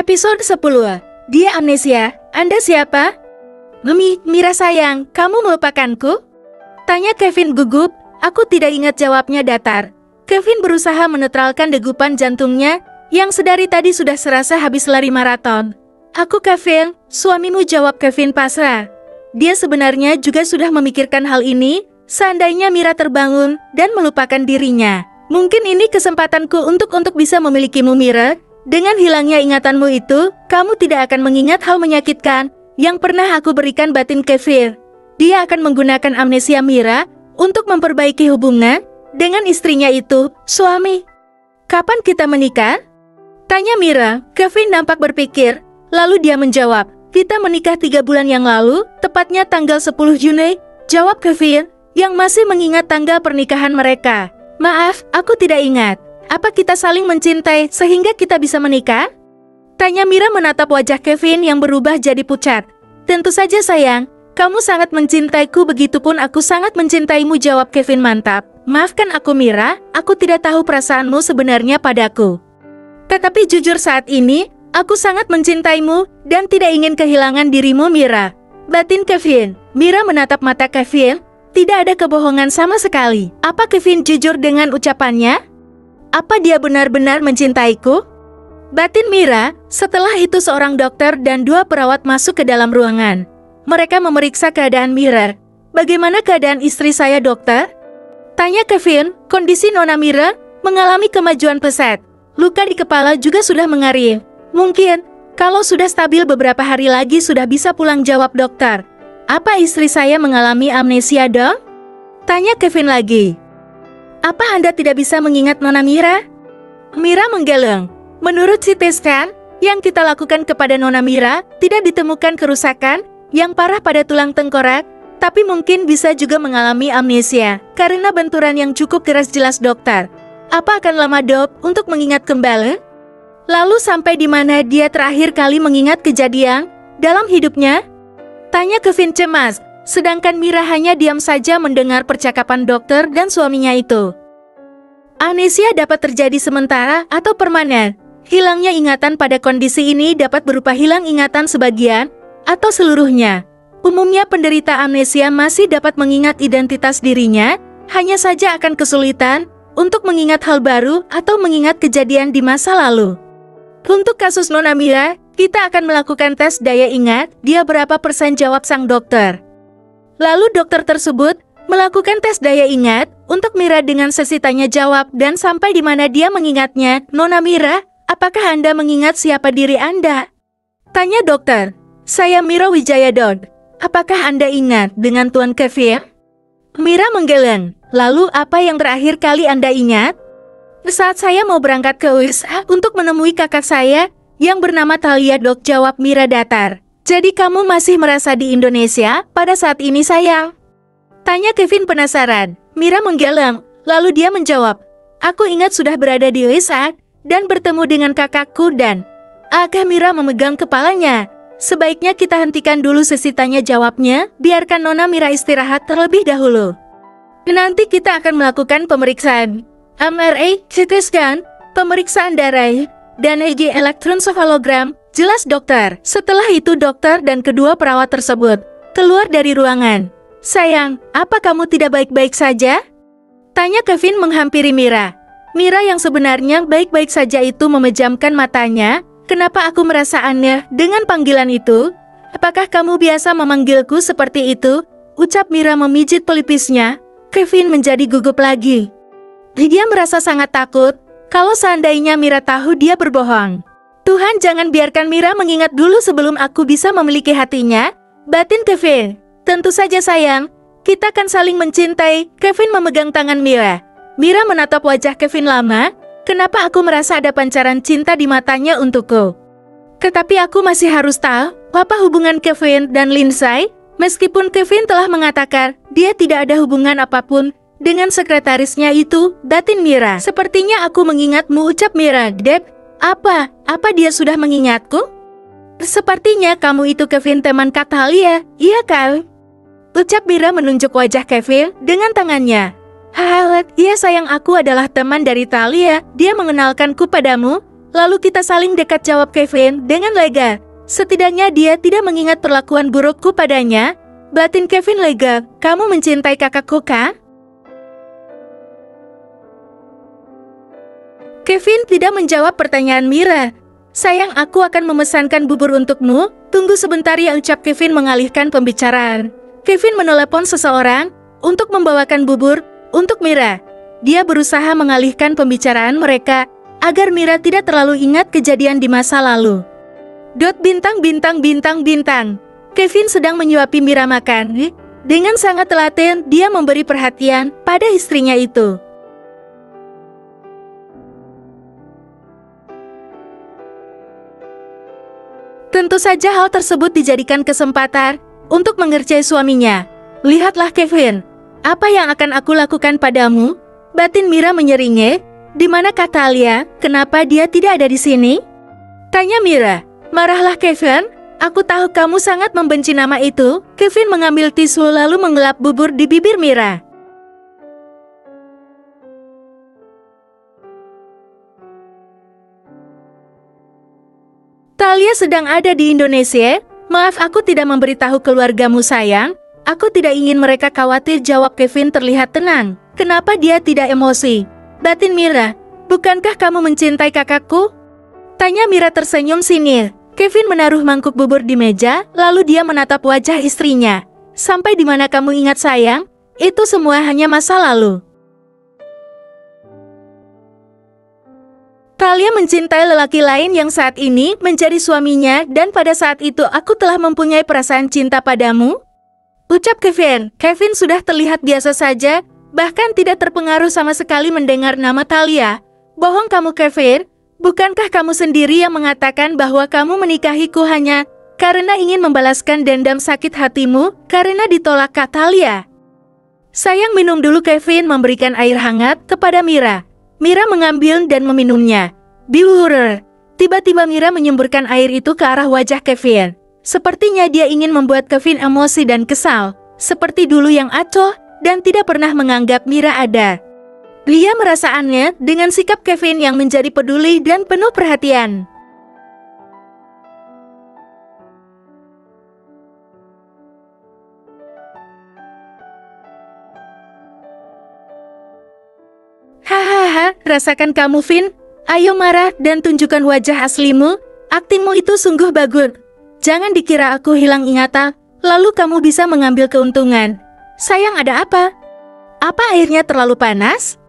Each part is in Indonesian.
Episode 10. Dia amnesia. Anda siapa? Mira sayang, kamu melupakanku? Tanya Kevin gugup. Aku tidak ingat jawabnya datar. Kevin berusaha menetralkan degupan jantungnya yang sedari tadi sudah serasa habis lari maraton. Aku Kevin, suamimu, jawab Kevin pasrah. Dia sebenarnya juga sudah memikirkan hal ini, seandainya Mira terbangun dan melupakan dirinya. Mungkin ini kesempatanku untuk bisa memilikimu, Mira. Dengan hilangnya ingatanmu itu, kamu tidak akan mengingat hal menyakitkan yang pernah aku berikan batin Kevin. Dia akan menggunakan amnesia Mira untuk memperbaiki hubungan dengan istrinya itu, suami. Kapan kita menikah? Tanya Mira. Kevin nampak berpikir, lalu dia menjawab, kita menikah 3 bulan yang lalu, tepatnya tanggal 10 Juni, jawab Kevin, yang masih mengingat tanggal pernikahan mereka. Maaf, aku tidak ingat. Apa kita saling mencintai sehingga kita bisa menikah? Tanya Mira menatap wajah Kevin yang berubah jadi pucat. Tentu saja sayang, kamu sangat mencintaiku, begitupun aku sangat mencintaimu, jawab Kevin mantap. Maafkan aku Mira, aku tidak tahu perasaanmu sebenarnya padaku. Tetapi jujur saat ini, aku sangat mencintaimu dan tidak ingin kehilangan dirimu, Mira. Batin Kevin. Mira menatap mata Kevin, tidak ada kebohongan sama sekali. Apa Kevin jujur dengan ucapannya? Apa dia benar-benar mencintaiku? Batin Mira. Setelah itu seorang dokter dan 2 perawat masuk ke dalam ruangan. Mereka memeriksa keadaan Mira. Bagaimana keadaan istri saya, dokter? Tanya Kevin. Kondisi Nona Mira mengalami kemajuan pesat. Luka di kepala juga sudah mengering. Mungkin, kalau sudah stabil beberapa hari lagi sudah bisa pulang, jawab dokter. Apa istri saya mengalami amnesia, dong? Tanya Kevin lagi. Apa Anda tidak bisa mengingat Nona Mira? Mira menggeleng. Menurut CT scan yang kita lakukan kepada Nona Mira, tidak ditemukan kerusakan yang parah pada tulang tengkorak, tapi mungkin bisa juga mengalami amnesia karena benturan yang cukup keras, jelas dokter. Apa akan lama, Dok, untuk mengingat kembali? Lalu sampai di mana dia terakhir kali mengingat kejadian dalam hidupnya? Tanya Kevin cemas. Sedangkan Mira hanya diam saja mendengar percakapan dokter dan suaminya itu. Amnesia dapat terjadi sementara atau permanen. Hilangnya ingatan pada kondisi ini dapat berupa hilang ingatan sebagian atau seluruhnya. Umumnya penderita amnesia masih dapat mengingat identitas dirinya, hanya saja akan kesulitan untuk mengingat hal baru atau mengingat kejadian di masa lalu. Untuk kasus Nona Mira, kita akan melakukan tes daya ingat, dia berapa persen, jawab sang dokter. Lalu dokter tersebut melakukan tes daya ingat untuk Mira dengan sesi tanya jawab dan sampai di mana dia mengingatnya. Nona Mira, apakah Anda mengingat siapa diri Anda? Tanya dokter. Saya Mira Wijaya, Dok. Apakah Anda ingat dengan Tuan Kevin? Mira menggeleng. Lalu apa yang terakhir kali Anda ingat? Saat saya mau berangkat ke USA untuk menemui kakak saya yang bernama Thalia, Dok, jawab Mira datar. Jadi kamu masih merasa di Indonesia pada saat ini, sayang? Tanya Kevin penasaran. Mira menggeleng, lalu dia menjawab, aku ingat sudah berada di USA dan bertemu dengan kakakku dan... Agak Mira memegang kepalanya. Sebaiknya kita hentikan dulu sesi tanya jawabnya, biarkan Nona Mira istirahat terlebih dahulu. Nanti kita akan melakukan pemeriksaan MRI, CT scan, pemeriksaan darah, dan EG elektroensefalogram. Jelas dokter. Setelah itu dokter dan kedua perawat tersebut keluar dari ruangan. Sayang, apa kamu tidak baik-baik saja? Tanya Kevin menghampiri Mira. Mira yang sebenarnya baik-baik saja itu memejamkan matanya. Kenapa aku merasa aneh dengan panggilan itu? Apakah kamu biasa memanggilku seperti itu? Ucap Mira memijit pelipisnya. Kevin menjadi gugup lagi. Dia merasa sangat takut kalau seandainya Mira tahu dia berbohong. Tuhan, jangan biarkan Mira mengingat dulu sebelum aku bisa memiliki hatinya. Batin Kevin. Tentu saja sayang, kita akan saling mencintai. Kevin memegang tangan Mira. Mira menatap wajah Kevin lama. Kenapa aku merasa ada pancaran cinta di matanya untukku? Tetapi aku masih harus tahu apa hubungan Kevin dan Lindsay. Meskipun Kevin telah mengatakan dia tidak ada hubungan apapun dengan sekretarisnya itu. Batin Mira. Sepertinya aku mengingatmu, ucap Mira. Deb, Apa dia sudah mengingatku? Sepertinya kamu itu Kevin, teman Kak Thalia, iya kan? Ucap Mira menunjuk wajah Kevin dengan tangannya. Iya sayang, aku adalah teman dari Thalia. Dia mengenalkanku padamu Lalu kita saling dekat, jawab Kevin dengan lega. Setidaknya dia tidak mengingat perlakuan burukku padanya. Batin Kevin lega. Kamu mencintai kakakku, kah? Kevin tidak menjawab pertanyaan Mira. Sayang, aku akan memesankan bubur untukmu. Tunggu sebentar ya, ucap Kevin mengalihkan pembicaraan. Kevin menelepon seseorang untuk membawakan bubur untuk Mira. Dia berusaha mengalihkan pembicaraan mereka agar Mira tidak terlalu ingat kejadian di masa lalu. Bintang. Kevin sedang menyuapi Mira makan. Dengan sangat telaten, dia memberi perhatian pada istrinya itu. Tentu saja hal tersebut dijadikan kesempatan untuk mengerjai suaminya. Lihatlah Kevin, apa yang akan aku lakukan padamu? Batin Mira menyeringai. Di mana Talia? Kenapa dia tidak ada di sini? Tanya Mira. Marahlah Kevin. Aku tahu kamu sangat membenci nama itu. Kevin mengambil tisu lalu mengelap bubur di bibir Mira. Talia sedang ada di Indonesia. Maaf, aku tidak memberitahu keluargamu, sayang. Aku tidak ingin mereka khawatir, jawab Kevin terlihat tenang. Kenapa dia tidak emosi? Batin Mira. Bukankah kamu mencintai kakakku? Tanya Mira tersenyum singir. Kevin menaruh mangkuk bubur di meja, lalu dia menatap wajah istrinya. Sampai di mana kamu ingat, sayang? Itu semua hanya masa lalu. Talia mencintai lelaki lain yang saat ini menjadi suaminya, dan pada saat itu aku telah mempunyai perasaan cinta padamu. Ucap Kevin. Kevin sudah terlihat biasa saja, bahkan tidak terpengaruh sama sekali mendengar nama Talia. Bohong kamu, Kevin. Bukankah kamu sendiri yang mengatakan bahwa kamu menikahiku hanya karena ingin membalaskan dendam sakit hatimu karena ditolak, Kak Talia? Sayang, minum dulu, Kevin memberikan air hangat kepada Mira. Mira mengambil dan meminumnya. Biurer. Tiba-tiba Mira menyemburkan air itu ke arah wajah Kevin. Sepertinya dia ingin membuat Kevin emosi dan kesal, seperti dulu yang acuh dan tidak pernah menganggap Mira ada. Dia merasa aneh dengan sikap Kevin yang menjadi peduli dan penuh perhatian. Hahaha, rasakan kamu, Vin. Ayo marah dan tunjukkan wajah aslimu. Aktingmu itu sungguh bagus. Jangan dikira aku hilang ingatan, lalu kamu bisa mengambil keuntungan. Sayang, ada apa? Apa airnya terlalu panas?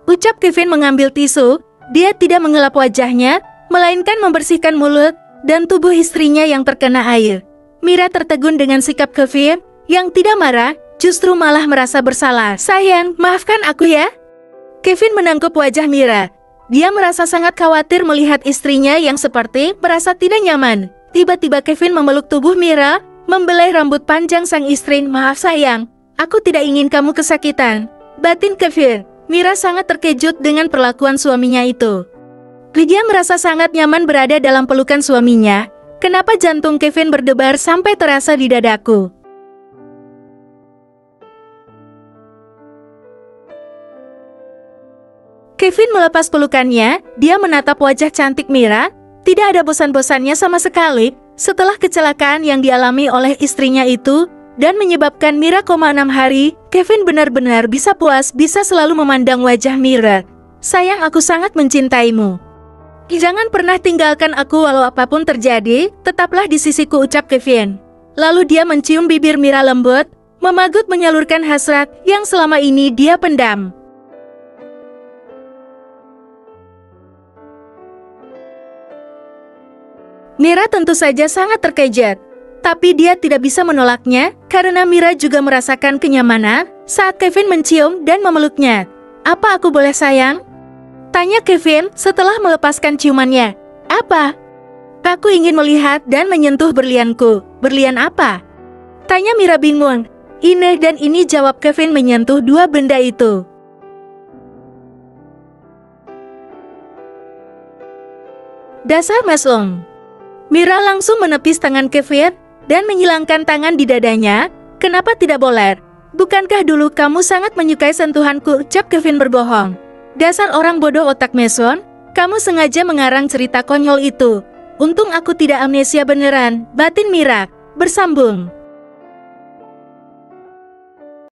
Ucap Kevin mengambil tisu. Dia tidak mengelap wajahnya, melainkan membersihkan mulut dan tubuh istrinya yang terkena air. Mira tertegun dengan sikap Kevin yang tidak marah, justru malah merasa bersalah. Sayang, maafkan aku ya. Kevin menangkup wajah Mira. Dia merasa sangat khawatir melihat istrinya yang seperti merasa tidak nyaman. Tiba-tiba Kevin memeluk tubuh Mira, membelai rambut panjang sang istri. Maaf sayang, aku tidak ingin kamu kesakitan. Batin Kevin. Mira sangat terkejut dengan perlakuan suaminya itu. Dia merasa sangat nyaman berada dalam pelukan suaminya. Kenapa jantung Kevin berdebar sampai terasa di dadaku? Kevin melepas pelukannya, dia menatap wajah cantik Mira, tidak ada bosan-bosannya sama sekali, setelah kecelakaan yang dialami oleh istrinya itu, dan menyebabkan Mira koma 6 hari, Kevin benar-benar bisa puas, bisa selalu memandang wajah Mira. Sayang, aku sangat mencintaimu. Jangan pernah tinggalkan aku walau apapun terjadi, tetaplah di sisiku, ucap Kevin. Lalu dia mencium bibir Mira lembut, memagut menyalurkan hasrat yang selama ini dia pendam. Mira tentu saja sangat terkejut, tapi dia tidak bisa menolaknya karena Mira juga merasakan kenyamanan saat Kevin mencium dan memeluknya. Apa aku boleh, sayang? Tanya Kevin setelah melepaskan ciumannya. Apa? Aku ingin melihat dan menyentuh berlianku. Berlian apa? Tanya Mira bingung. Ini dan ini, jawab Kevin menyentuh dua benda itu. Dasar mesum. Mira langsung menepis tangan Kevin dan menyilangkan tangan di dadanya. Kenapa tidak boleh? Bukankah dulu kamu sangat menyukai sentuhanku, ucap Kevin berbohong. Dasar orang bodoh, otak meson. Kamu sengaja mengarang cerita konyol itu. Untung aku tidak amnesia beneran, batin Mira. Bersambung.